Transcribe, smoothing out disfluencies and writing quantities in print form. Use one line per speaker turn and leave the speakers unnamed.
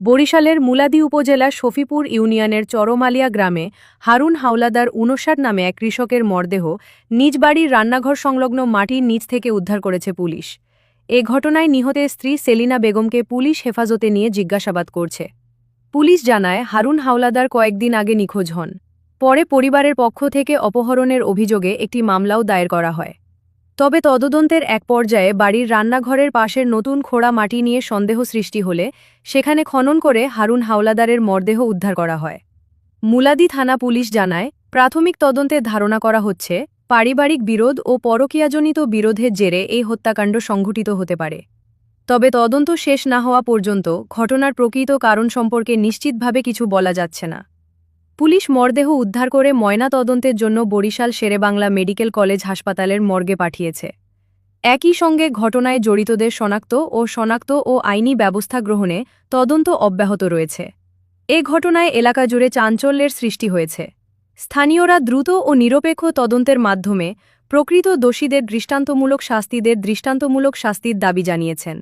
বরিশালের মুলাদী উপজেলার শফিপুর ইউনিয়নের চরমালিয়া গ্রামে হারুন হাওলাদার ৫৯ নামে এক কৃষকের মরদেহ নিজ বাড়ির রান্নাঘর সংলগ্ন মাটির নিচ থেকে উদ্ধার করেছে পুলিশ। এ ঘটনায় নিহতের স্ত্রী সেলিনা বেগমকে পুলিশ হেফাজতে নিয়ে জিজ্ঞাসাবাদ করছে। পুলিশ জানায়, হারুন হাওলাদার কয়েকদিন আগে নিখোঁজ হন। পরে পরিবারের পক্ষ থেকে অপহরণের অভিযোগে একটি মামলাও দায়ের করা হয়। তবে তদন্তের এক পর্যায়ে বাড়ির রান্নাঘরের পাশের নতুন খোঁড়া মাটি নিয়ে সন্দেহ সৃষ্টি হলে সেখানে খনন করে হারুন হাওলাদারের মরদেহ উদ্ধার করা হয়। মুলাদী থানা পুলিশ জানায়, প্রাথমিক তদন্তে ধারণা করা হচ্ছে পারিবারিক বিরোধ ও পরকীয়াজনিত বিরোধের জেরে এই হত্যাকাণ্ড সংঘটিত হতে পারে। তবে তদন্ত শেষ না হওয়া পর্যন্ত ঘটনার প্রকৃত কারণ সম্পর্কে নিশ্চিতভাবে কিছু বলা যাচ্ছে না। পুলিশ মরদেহ উদ্ধার করে ময়না তদন্তের জন্য বরিশাল শেরেবাংলা মেডিকেল কলেজ হাসপাতালের মর্গে পাঠিয়েছে। একই সঙ্গে ঘটনায় জড়িতদের শনাক্ত ও আইনি ব্যবস্থা গ্রহণে তদন্ত অব্যাহত রয়েছে। এ ঘটনায় এলাকা জুড়ে চাঞ্চল্যের সৃষ্টি হয়েছে। স্থানীয়রা দ্রুত ও নিরপেক্ষ তদন্তের মাধ্যমে প্রকৃত দোষীদের দৃষ্টান্তমূলক শাস্তির দাবি জানিয়েছেন।